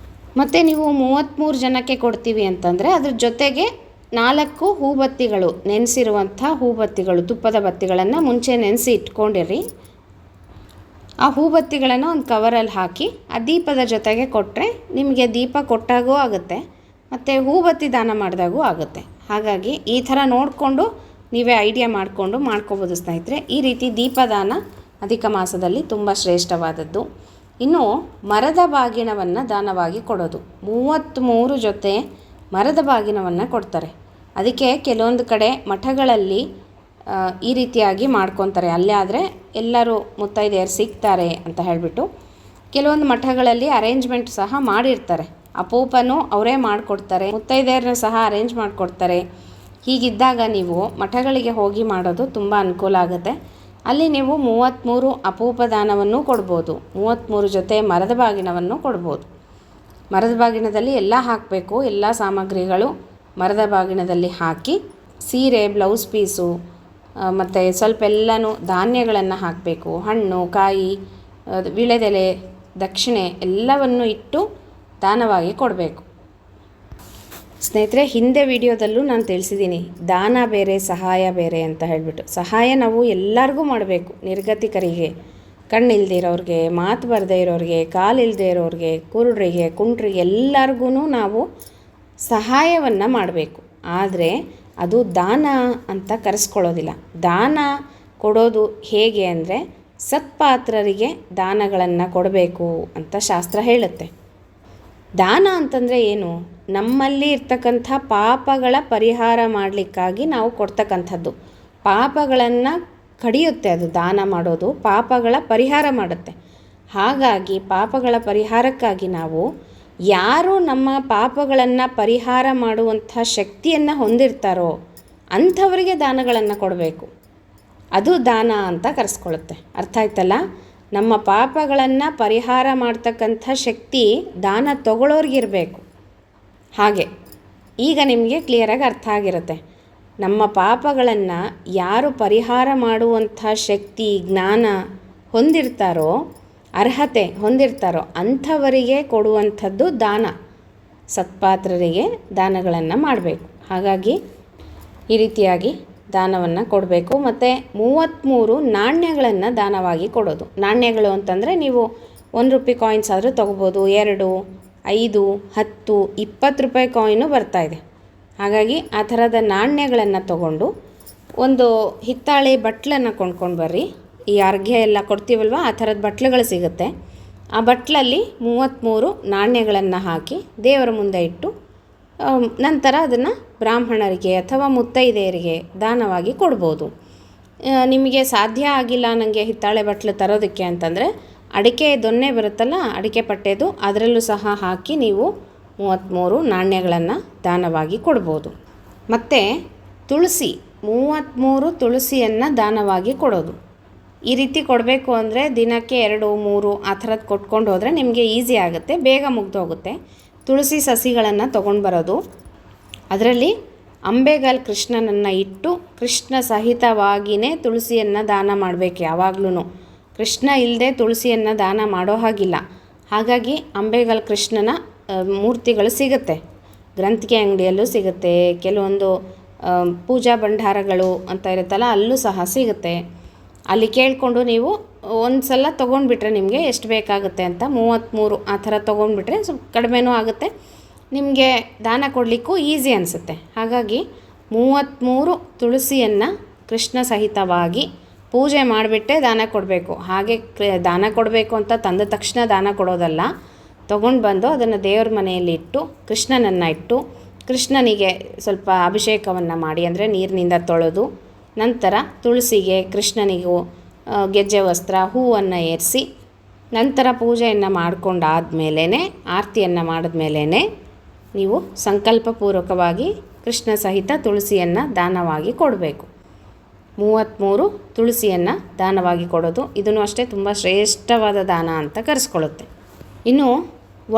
ಮತ್ತು ನೀವು 33 ಜನಕ್ಕೆ ಕೊಡ್ತೀವಿ ಅಂತಂದರೆ ಅದ್ರ ಜೊತೆಗೆ 4 ಹೂಬತ್ತಿಗಳು, ನೆನೆಸಿರುವಂಥ ಹೂಬತ್ತಿಗಳು, ತುಪ್ಪದ ಬತ್ತಿಗಳನ್ನು ಮುಂಚೆ ನೆನೆಸಿ ಇಟ್ಕೊಂಡಿರಿ. ಆ ಹೂಬತ್ತಿಗಳನ್ನು ಒಂದು ಕವರಲ್ಲಿ ಹಾಕಿ ಆ ದೀಪದ ಜೊತೆಗೆ ಕೊಟ್ಟರೆ ನಿಮಗೆ ದೀಪ ಕೊಟ್ಟಾಗೂ ಆಗುತ್ತೆ ಮತ್ತು ಹೂಬತ್ತಿ ದಾನ ಮಾಡಿದಾಗೂ ಆಗುತ್ತೆ. ಹಾಗಾಗಿ ಈ ಥರ ನೋಡಿಕೊಂಡು ನೀವೇ ಐಡಿಯಾ ಮಾಡ್ಕೋಬೋದು ಸ್ನೇಹಿತರೆ. ಈ ರೀತಿ ದೀಪದಾನ ಅಧಿಕ ಮಾಸದಲ್ಲಿ ತುಂಬ ಶ್ರೇಷ್ಠವಾದದ್ದು. ಇನ್ನು ಮರದ ಬಾಗಿಣವನ್ನು ದಾನವಾಗಿ ಕೊಡೋದು. 33 ಜೊತೆ ಮರದ ಬಾಗಿಣವನ್ನು ಕೊಡ್ತಾರೆ. ಅದಕ್ಕೆ ಕೆಲವೊಂದು ಕಡೆ ಮಠಗಳಲ್ಲಿ ಈ ರೀತಿಯಾಗಿ ಮಾಡ್ಕೊತಾರೆ. ಅಲ್ಲೇ ಆದರೆ ಎಲ್ಲರೂ ಮುತ್ತೈದೆಯರು ಸಿಗ್ತಾರೆ ಅಂತ ಹೇಳಿಬಿಟ್ಟು ಕೆಲವೊಂದು ಮಠಗಳಲ್ಲಿ ಅರೇಂಜ್ಮೆಂಟ್ ಸಹ ಮಾಡಿರ್ತಾರೆ. ಅಪೂಪನೂ ಅವರೇ ಮಾಡಿಕೊಡ್ತಾರೆ, ಮುತ್ತೈದೆಯರನ್ನ ಸಹ ಅರೇಂಜ್ ಮಾಡಿಕೊಡ್ತಾರೆ. ಹೀಗಿದ್ದಾಗ ನೀವು ಮಠಗಳಿಗೆ ಹೋಗಿ ಮಾಡೋದು ತುಂಬ ಅನುಕೂಲ ಆಗುತ್ತೆ. ಅಲ್ಲಿ ನೀವು 33 ಅಪೂಪ ದಾನವನ್ನು ಕೊಡ್ಬೋದು. 33 ಜೊತೆ ಮರದ ಬಾಗಿಣವನ್ನು ಕೊಡ್ಬೋದು. ಮರದ ಬಾಗಿಣದಲ್ಲಿ ಎಲ್ಲ ಹಾಕಬೇಕು, ಎಲ್ಲ ಸಾಮಗ್ರಿಗಳು ಮರದ ಬಾಗಿಣದಲ್ಲಿ ಹಾಕಿ ಸೀರೆ, ಬ್ಲೌಸ್ ಪೀಸು ಮತ್ತು ಸ್ವಲ್ಪ ಎಲ್ಲನೂ ಧಾನ್ಯಗಳನ್ನು ಹಾಕಬೇಕು. ಹಣ್ಣು, ಕಾಯಿ, ವಿಳೆದೆಲೆ, ದಕ್ಷಿಣೆ ಎಲ್ಲವನ್ನು ಇಟ್ಟು ದಾನವಾಗಿ ಕೊಡಬೇಕು. ಸ್ನೇಹಿತರೆ, ಹಿಂದೆ ವಿಡಿಯೋದಲ್ಲೂ ನಾನು ತಿಳಿಸಿದ್ದೀನಿ, ದಾನ ಬೇರೆ ಸಹಾಯ ಬೇರೆ ಅಂತ ಹೇಳಿಬಿಟ್ಟು. ಸಹಾಯ ನಾವು ಎಲ್ಲರಿಗೂ ಮಾಡಬೇಕು. ನಿರ್ಗತಿಕರಿಗೆ, ಕಣ್ಣಿಲ್ಲದೆ ಇರೋರಿಗೆ, ಮಾತು ಬರದೇ ಇರೋರಿಗೆ, ಕಾಲಿಲ್ಲದೆ ಇರೋರಿಗೆ, ಕುರುಡರಿಗೆ, ಕುಂಟ್ರಿಗೆ ಎಲ್ಲರಿಗೂ ನಾವು ಸಹಾಯವನ್ನು ಮಾಡಬೇಕು. ಆದರೆ ಅದು ದಾನ ಅಂತ ಕರೆಸ್ಕೊಳ್ಳೋದಿಲ್ಲ. ದಾನ ಕೊಡೋದು ಹೇಗೆ ಅಂದರೆ ಸತ್ಪಾತ್ರರಿಗೆ ದಾನಗಳನ್ನು ಕೊಡಬೇಕು ಅಂತ ಶಾಸ್ತ್ರ ಹೇಳುತ್ತೆ. ದಾನ ಅಂತಂದರೆ ಏನು? ನಮ್ಮಲ್ಲಿ ಇರ್ತಕ್ಕಂಥ ಪಾಪಗಳ ಪರಿಹಾರ ಮಾಡಲಿಕ್ಕಾಗಿ ನಾವು ಕೊಡ್ತಕ್ಕಂಥದ್ದು. ಪಾಪಗಳನ್ನು ಕಡಿಯುತ್ತೆ ಅದು. ದಾನ ಮಾಡೋದು ಪಾಪಗಳ ಪರಿಹಾರ ಮಾಡುತ್ತೆ. ಹಾಗಾಗಿ ಪಾಪಗಳ ಪರಿಹಾರಕ್ಕಾಗಿ ನಾವು ಯಾರು ನಮ್ಮ ಪಾಪಗಳನ್ನು ಪರಿಹಾರ ಮಾಡುವಂಥ ಶಕ್ತಿಯನ್ನು ಹೊಂದಿರ್ತಾರೋ ಅಂಥವರಿಗೆ ದಾನಗಳನ್ನು ಕೊಡಬೇಕು. ಅದು ದಾನ ಅಂತ ಕರೆಸ್ಕೊಳ್ಳುತ್ತೆ. ಅರ್ಥ ಆಯ್ತಲ್ಲ? ನಮ್ಮ ಪಾಪಗಳನ್ನು ಪರಿಹಾರ ಮಾಡ್ತಕ್ಕಂಥ ಶಕ್ತಿ ದಾನ ತಗೊಳ್ಳೋರಿಗಿರಬೇಕು. ಹಾಗೆ ಈಗ ನಿಮಗೆ ಕ್ಲಿಯರಾಗಿ ಅರ್ಥ ಆಗಿರುತ್ತೆ. ನಮ್ಮ ಪಾಪಗಳನ್ನು ಯಾರು ಪರಿಹಾರ ಮಾಡುವಂಥ ಶಕ್ತಿ ಜ್ಞಾನ ಹೊಂದಿರ್ತಾರೋ, ಅರ್ಹತೆ ಹೊಂದಿರ್ತಾರೋ ಅಂಥವರಿಗೆ ಕೊಡುವಂಥದ್ದು ದಾನ. ಸತ್ಪಾತ್ರರಿಗೆ ದಾನಗಳನ್ನು ಮಾಡಬೇಕು. ಹಾಗಾಗಿ ಈ ರೀತಿಯಾಗಿ ದಾನವನ್ನು ಕೊಡಬೇಕು. ಮತ್ತು 33 ನಾಣ್ಯಗಳನ್ನು ದಾನವಾಗಿ ಕೊಡೋದು. ನಾಣ್ಯಗಳು ಅಂತಂದರೆ ನೀವು 1 ರೂಪಾಯಿ ಕಾಯಿನ್ಸ್ ಆದರೂ ತೊಗೋಬೋದು. 2, 5, 10, 20 ರೂಪಾಯಿ ಕಾಯಿನು ಬರ್ತಾಯಿದೆ. ಹಾಗಾಗಿ ಆ ಥರದ ನಾಣ್ಯಗಳನ್ನು ತಗೊಂಡು ಒಂದು ಹಿತ್ತಾಳೆ ಬಟ್ಲನ್ನು ಕೊಂಡ್ಕೊಂಡು ಬರ್ರಿ. ಈ ಅರ್ಘ್ಯ ಎಲ್ಲ ಕೊಡ್ತೀವಲ್ವ, ಆ ಥರದ ಬಟ್ಲುಗಳು ಸಿಗುತ್ತೆ. ಆ ಬಟ್ಲಲ್ಲಿ 33 ನಾಣ್ಯಗಳನ್ನು ಹಾಕಿ ದೇವರ ಮುಂದೆ ಇಟ್ಟು ನಂತರ ಅದನ್ನು ಬ್ರಾಹ್ಮಣರಿಗೆ ಅಥವಾ ಮುತ್ತೈದೆಯರಿಗೆ ದಾನವಾಗಿ ಕೊಡ್ಬೋದು. ನಿಮಗೆ ಸಾಧ್ಯ ಆಗಿಲ್ಲ ನನಗೆ ಹಿತ್ತಾಳೆ ಬಟ್ಲು ತರೋದಕ್ಕೆ ಅಂತಂದರೆ ಅಡಿಕೆ ದೊನ್ನೆ ಬರುತ್ತಲ್ಲ, ಅಡಿಕೆ ಪಟ್ಟೆದು, ಅದರಲ್ಲೂ ಸಹ ಹಾಕಿ ನೀವು 33 ನಾಣ್ಯಗಳನ್ನು ದಾನವಾಗಿ ಕೊಡ್ಬೋದು. ಮತ್ತು ತುಳಸಿ 33 ತುಳಸಿಯನ್ನು ದಾನವಾಗಿ ಕೊಡೋದು. ಈ ರೀತಿ ಕೊಡಬೇಕು ಅಂದರೆ ದಿನಕ್ಕೆ 2, 3 ಆ ಥರದ್ದು ಕೊಟ್ಕೊಂಡು ಹೋದರೆ ನಿಮಗೆ ಈಸಿ ಆಗುತ್ತೆ, ಬೇಗ ಮುಗ್ದೋಗುತ್ತೆ. ತುಳಸಿ ಸಸಿಗಳನ್ನು ತೊಗೊಂಡು ಬರೋದು. ಅದರಲ್ಲಿ ಅಂಬೆಗಾಲು ಕೃಷ್ಣನನ್ನು ಇಟ್ಟು ಕೃಷ್ಣ ಸಹಿತವಾಗಿಯೇ ತುಳಸಿಯನ್ನು ದಾನ ಮಾಡಬೇಕು. ಯಾವಾಗಲೂ ಕೃಷ್ಣ ಇಲ್ಲದೆ ತುಳಸಿಯನ್ನು ದಾನ ಮಾಡೋ ಹಾಗಿಲ್ಲ. ಹಾಗಾಗಿ ಅಂಬೆಗಾಲು ಕೃಷ್ಣನ ಮೂರ್ತಿಗಳು ಸಿಗುತ್ತೆ, ಗ್ರಂಥಿಗೆ ಅಂಗಡಿಯಲ್ಲೂ ಸಿಗುತ್ತೆ, ಕೆಲವೊಂದು ಪೂಜಾ ಭಂಡಾರಗಳು ಅಂತ ಇರುತ್ತಲ್ಲ ಅಲ್ಲೂ ಸಹ ಸಿಗುತ್ತೆ. ಅಲ್ಲಿ ಕೇಳಿಕೊಂಡು ನೀವು ಒಂದು ಸಲ ತೊಗೊಂಡ್ಬಿಟ್ರೆ ನಿಮಗೆ ಎಷ್ಟು ಬೇಕಾಗುತ್ತೆ ಅಂತ 33 ಆ ಥರ ತೊಗೊಂಡ್ಬಿಟ್ರೆ ಸ್ವಲ್ಪ ಕಡಿಮೆನೂ ಆಗುತ್ತೆ, ನಿಮಗೆ ದಾನ ಕೊಡಲಿಕ್ಕೂ ಈಸಿ ಅನಿಸುತ್ತೆ. ಹಾಗಾಗಿ 33 ತುಳಸಿಯನ್ನು ಕೃಷ್ಣ ಸಹಿತವಾಗಿ ಪೂಜೆ ಮಾಡಿಬಿಟ್ಟೆ ದಾನ ಕೊಡಬೇಕು. ಹಾಗೆ ದಾನ ಕೊಡಬೇಕು ಅಂತ ತಂದ ತಕ್ಷಣ ದಾನ ಕೊಡೋದಲ್ಲ. ತೊಗೊಂಡು ಬಂದು ಅದನ್ನು ದೇವ್ರ ಮನೆಯಲ್ಲಿ ಇಟ್ಟು ಕೃಷ್ಣನನ್ನು ಇಟ್ಟು ಕೃಷ್ಣನಿಗೆ ಸ್ವಲ್ಪ ಅಭಿಷೇಕವನ್ನು ಮಾಡಿ, ಅಂದರೆ ನೀರಿನಿಂದ ತೊಳೆದು ನಂತರ ತುಳಸಿಗೆ ಕೃಷ್ಣನಿಗೂ ಗೆಜ್ಜೆ ವಸ್ತ್ರ ಹೂವನ್ನು ಏರಿಸಿ ನಂತರ ಪೂಜೆಯನ್ನು ಮಾಡ್ಕೊಂಡಾದ್ಮೇಲೆ ಆರತಿಯನ್ನು ಮಾಡಿದ್ಮೇಲೆ ನೀವು ಸಂಕಲ್ಪಪೂರ್ವಕವಾಗಿ ಕೃಷ್ಣ ಸಹಿತ ತುಳಸಿಯನ್ನು ದಾನವಾಗಿ ಕೊಡಬೇಕು. 33 ತುಳಸಿಯನ್ನು ದಾನವಾಗಿ ಕೊಡೋದು, ಇದನ್ನು ಅಷ್ಟೇ ತುಂಬ ಶ್ರೇಷ್ಠವಾದ ದಾನ ಅಂತ ಕರೆಸ್ಕೊಳ್ಳುತ್ತೆ. ಇನ್ನು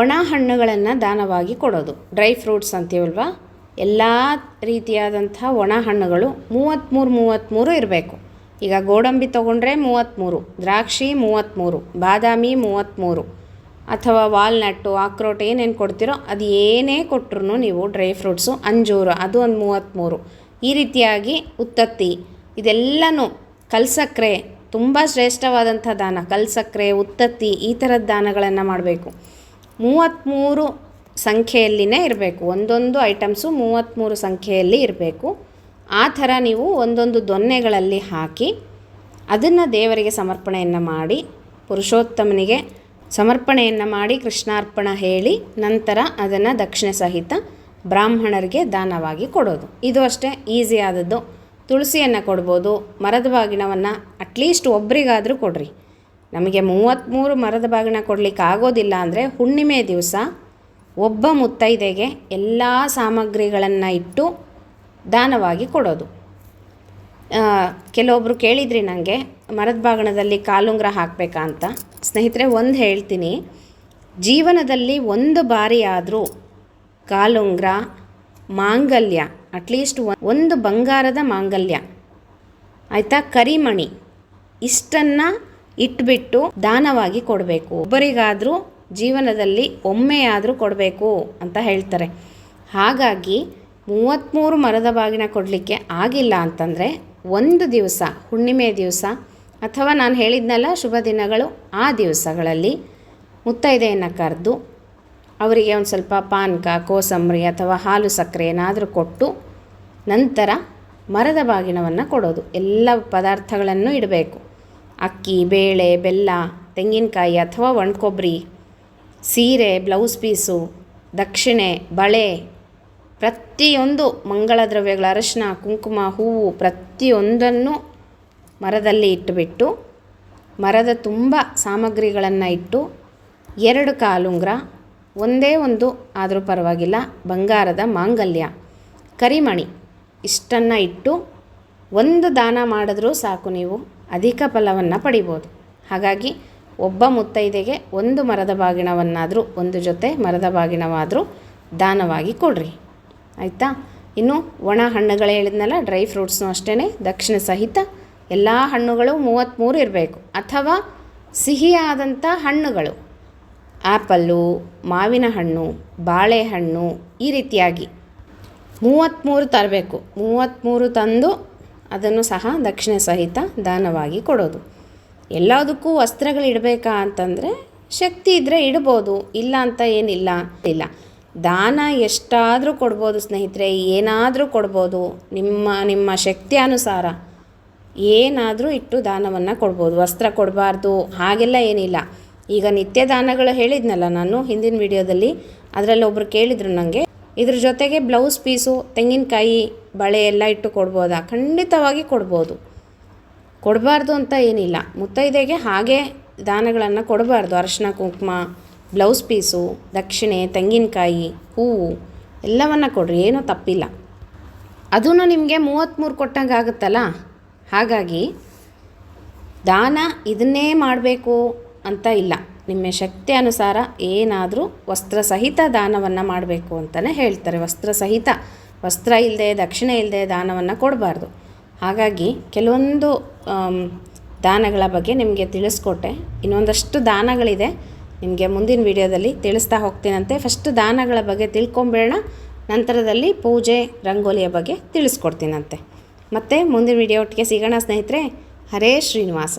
ಒಣ ಹಣ್ಣುಗಳನ್ನು ದಾನವಾಗಿ ಕೊಡೋದು. ಡ್ರೈ ಫ್ರೂಟ್ಸ್ ಅಂತೀವಲ್ವ, ಎಲ್ಲ ರೀತಿಯಾದಂಥ ಒಣ ಹಣ್ಣುಗಳು 33 ಇರಬೇಕು. ಈಗ ಗೋಡಂಬಿ ತೊಗೊಂಡ್ರೆ 33, ದ್ರಾಕ್ಷಿ 33, ಬಾದಾಮಿ 33, ಅಥವಾ ವಾಲ್ನಟ್ಟು, ಅಕ್ರೋಟ್ ಏನೇನು ಕೊಡ್ತೀರೋ ಅದು ಏನೇ ಕೊಟ್ಟರು ನೀವು ಡ್ರೈ ಫ್ರೂಟ್ಸು, ಅಂಜೂರು ಅದು ಒಂದು 33. ಈ ರೀತಿಯಾಗಿ ಉತ್ತತ್ತಿ ಇದೆಲ್ಲನೂ, ಕಲ್ಸಕ್ಕರೆ ತುಂಬ ಶ್ರೇಷ್ಠವಾದಂಥ ದಾನ. ಕಲ್ಸಕ್ಕರೆ, ಉತ್ತತ್ತಿ ಈ ಥರದ ದಾನಗಳನ್ನು ಮಾಡಬೇಕು. 33 ಸಂಖ್ಯೆಯಲ್ಲಿನೇ ಇರಬೇಕು. ಒಂದೊಂದು ಐಟಮ್ಸು 33 ಸಂಖ್ಯೆಯಲ್ಲಿ ಇರಬೇಕು. ಆ ಥರ ನೀವು ಒಂದೊಂದು ದೊನ್ನೆಗಳಲ್ಲಿ ಹಾಕಿ ಅದನ್ನು ದೇವರಿಗೆ ಸಮರ್ಪಣೆಯನ್ನು ಮಾಡಿ, ಪುರುಷೋತ್ತಮನಿಗೆ ಸಮರ್ಪಣೆಯನ್ನು ಮಾಡಿ ಕೃಷ್ಣಾರ್ಪಣ ಹೇಳಿ ನಂತರ ಅದನ್ನು ದಕ್ಷಿಣೆ ಸಹಿತ ಬ್ರಾಹ್ಮಣರಿಗೆ ದಾನವಾಗಿ ಕೊಡೋದು. ಇದು ಅಷ್ಟೇ ಈಸಿ ಆದದ್ದು. ತುಳಸಿಯನ್ನು ಕೊಡ್ಬೋದು. ಮರದ ಬಾಗಿಣವನ್ನು ಅಟ್ಲೀಸ್ಟ್ ಒಬ್ಬರಿಗಾದರೂ ಕೊಡ್ರಿ. ನಮಗೆ 33 ಮರದ ಬಾಗಿಣ ಕೊಡಲಿಕ್ಕೆ ಆಗೋದಿಲ್ಲ ಅಂದರೆ ಹುಣ್ಣಿಮೆ ದಿವಸ ಒಬ್ಬ ಮುತ್ತೈದೆಗೆ ಎಲ್ಲ ಸಾಮಗ್ರಿಗಳನ್ನು ಇಟ್ಟು ದಾನವಾಗಿ ಕೊಡೋದು. ಕೆಲವೊಬ್ಬರು ಕೇಳಿದ್ರಿ ನನಗೆ ಮರದ ಬಾಗಿಣದಲ್ಲಿ ಕಾಲುಂಗುರ ಹಾಕಬೇಕಾ ಅಂತ. ಸ್ನೇಹಿತರೆ, ಒಂದು ಹೇಳ್ತೀನಿ, ಜೀವನದಲ್ಲಿ ಒಂದು ಬಾರಿ ಆದರೂ ಕಾಲುಂಗುರ, ಮಾಂಗಲ್ಯ, ಅಟ್ಲೀಸ್ಟ್ ಒಂದು ಬಂಗಾರದ ಮಾಂಗಲ್ಯ ಆಯಿತಾ, ಕರಿಮಣಿ ಇಷ್ಟನ್ನು ಇಟ್ಬಿಟ್ಟು ದಾನವಾಗಿ ಕೊಡಬೇಕು. ಒಬ್ಬರಿಗಾದರೂ ಜೀವನದಲ್ಲಿ ಒಮ್ಮೆಯಾದರೂ ಕೊಡಬೇಕು ಅಂತ ಹೇಳ್ತಾರೆ. ಹಾಗಾಗಿ 33 ಮರದ ಬಾಗಿನ ಕೊಡಲಿಕ್ಕೆ ಆಗಿಲ್ಲ ಅಂತಂದರೆ ಒಂದು ದಿವಸ, ಹುಣ್ಣಿಮೆ ದಿವಸ ಅಥವಾ ನಾನು ಹೇಳಿದ್ನಲ್ಲ ಶುಭ ದಿನಗಳು, ಆ ದಿವಸಗಳಲ್ಲಿ ಮುತ್ತೈದೆಯನ್ನು ಕರೆದು ಅವರಿಗೆ ಒಂದು ಸ್ವಲ್ಪ ಪಾನಕ, ಕೋಸಂಬರಿ ಅಥವಾ ಹಾಲು ಸಕ್ಕರೆ ಏನಾದರೂ ಕೊಟ್ಟು ನಂತರ ಮರದ ಬಾಗಿಣವನ್ನು ಕೊಡೋದು. ಎಲ್ಲ ಪದಾರ್ಥಗಳನ್ನು ಇಡಬೇಕು. ಅಕ್ಕಿ, ಬೇಳೆ, ಬೆಲ್ಲ, ತೆಂಗಿನಕಾಯಿ ಅಥವಾ ಒಣಕೊಬ್ಬರಿ, ಸೀರೆ, ಬ್ಲೌಸ್ ಪೀಸು, ದಕ್ಷಿಣೆ, ಬಳೆ, ಪ್ರತಿಯೊಂದು ಮಂಗಳ ದ್ರವ್ಯಗಳು, ಅರಶಿನ, ಕುಂಕುಮ, ಹೂವು ಪ್ರತಿಯೊಂದನ್ನು ಮರದಲ್ಲಿ ಇಟ್ಟುಬಿಟ್ಟು ಮರದ ತುಂಬ ಸಾಮಗ್ರಿಗಳನ್ನು ಇಟ್ಟು 2 ಕಾಲುಂಗುರ, ಒಂದೇ ಒಂದು ಆದರೂ ಪರವಾಗಿಲ್ಲ, ಬಂಗಾರದ ಮಾಂಗಲ್ಯ, ಕರಿಮಣಿ ಇಷ್ಟನ್ನು ಇಟ್ಟು ಒಂದು ದಾನ ಮಾಡಿದ್ರೂ ಸಾಕು, ನೀವು ಅಧಿಕ ಫಲವನ್ನು ಪಡಿಬೋದು. ಹಾಗಾಗಿ ಒಬ್ಬ ಮುತ್ತೈದೆಗೆ ಒಂದು ಮರದ ಬಾಗಿಣವನ್ನಾದರೂ, ಒಂದು ಜೊತೆ ಮರದ ಬಾಗಿಣವಾದರೂ ದಾನವಾಗಿ ಕೊಡ್ರಿ, ಆಯಿತಾ. ಇನ್ನು ಒಣ ಹಣ್ಣುಗಳು ಹೇಳಿದ್ನಲ್ಲ, ಡ್ರೈ ಫ್ರೂಟ್ಸ್ನು ಅಷ್ಟೇ, ದಕ್ಷಿಣ ಸಹಿತ ಎಲ್ಲ ಹಣ್ಣುಗಳು 33 ಇರಬೇಕು. ಅಥವಾ ಸಿಹಿಯಾದಂಥ ಹಣ್ಣುಗಳು, ಆ್ಯಪಲ್ಲು, ಮಾವಿನ ಹಣ್ಣು, ಬಾಳೆಹಣ್ಣು, ಈ ರೀತಿಯಾಗಿ 33 ತರಬೇಕು. 33 ತಂದು ಅದನ್ನು ಸಹ ದಕ್ಷಿಣ ಸಹಿತ ದಾನವಾಗಿ ಕೊಡೋದು. ಎಲ್ಲದಕ್ಕೂ ವಸ್ತ್ರಗಳಿಡಬೇಕಾ ಅಂತಂದರೆ ಶಕ್ತಿ ಇದ್ದರೆ ಇಡ್ಬೋದು, ಇಲ್ಲ ಅಂತ ಏನಿಲ್ಲ. ದಾನ ಎಷ್ಟಾದರೂ ಕೊಡ್ಬೋದು ಸ್ನೇಹಿತರೆ, ಏನಾದರೂ ಕೊಡ್ಬೋದು. ನಿಮ್ಮ ಶಕ್ತಿಯಾನುಸಾರ ಏನಾದರೂ ಇಟ್ಟು ದಾನವನ್ನು ಕೊಡ್ಬೋದು. ವಸ್ತ್ರ ಕೊಡಬಾರ್ದು ಹಾಗೆಲ್ಲ ಏನಿಲ್ಲ. ಈಗ ನಿತ್ಯ ದಾನಗಳು ಹೇಳಿದ್ನಲ್ಲ ನಾನು ಹಿಂದಿನ ವಿಡಿಯೋದಲ್ಲಿ, ಅದರಲ್ಲಿ ಒಬ್ಬರು ಕೇಳಿದರು ನನಗೆ, ಇದ್ರ ಜೊತೆಗೆ ಬ್ಲೌಸ್ ಪೀಸು, ತೆಂಗಿನಕಾಯಿ, ಬಳೆ ಎಲ್ಲ ಇಟ್ಟು ಕೊಡ್ಬೋದಾ? ಖಂಡಿತವಾಗಿ ಕೊಡ್ಬೋದು. ಕೊಡಬಾರ್ದು ಅಂತ ಏನಿಲ್ಲ. ಮುತ್ತೈದೆಗೆ ಹಾಗೆ ದಾನಗಳನ್ನು ಕೊಡಬಾರ್ದು. ಅರಿಶಿನ ಕುಂಕುಮ, ಬ್ಲೌಸ್ ಪೀಸು, ದಕ್ಷಿಣೆ, ತೆಂಗಿನಕಾಯಿ, ಹೂವು ಎಲ್ಲವನ್ನು ಕೊಡ್ರಿ, ಏನೂ ತಪ್ಪಿಲ್ಲ. ಅದೂ ನಿಮಗೆ 33 ಕೊಟ್ಟಂಗೆ ಆಗುತ್ತಲ್ಲ. ಹಾಗಾಗಿ ದಾನ ಇದನ್ನೇ ಮಾಡಬೇಕು ಅಂತ ಇಲ್ಲ. ನಿಮ್ಮ ಶಕ್ತಿ ಅನುಸಾರ ಏನಾದರೂ ವಸ್ತ್ರ ಸಹಿತ ದಾನವನ್ನು ಮಾಡಬೇಕು ಅಂತಲೇ ಹೇಳ್ತಾರೆ. ವಸ್ತ್ರ ಸಹಿತ, ವಸ್ತ್ರ ಇಲ್ಲದೆ, ದಕ್ಷಿಣೆ ಇಲ್ಲದೆ ದಾನವನ್ನು ಕೊಡಬಾರ್ದು. ಹಾಗಾಗಿ ಕೆಲವೊಂದು ದಾನಗಳ ಬಗ್ಗೆ ನಿಮಗೆ ತಿಳಿಸ್ಕೊಟ್ಟೆ. ಇನ್ನೊಂದಷ್ಟು ದಾನಗಳಿದೆ, ನಿಮಗೆ ಮುಂದಿನ ವಿಡಿಯೋದಲ್ಲಿ ತಿಳಿಸ್ತಾ ಹೋಗ್ತೀನಂತೆ. ಫಸ್ಟ್ ದಾನಗಳ ಬಗ್ಗೆ ತಿಳ್ಕೊಂಬೇಡ, ನಂತರದಲ್ಲಿ ಪೂಜೆ, ರಂಗೋಲಿಯ ಬಗ್ಗೆ ತಿಳಿಸ್ಕೊಡ್ತೀನಂತೆ. ಮತ್ತು ಮುಂದಿನ ವಿಡಿಯೋ ಒಟ್ಟಿಗೆ ಸಿಗೋಣ ಸ್ನೇಹಿತರೆ. ಹರೇ ಶ್ರೀನಿವಾಸ.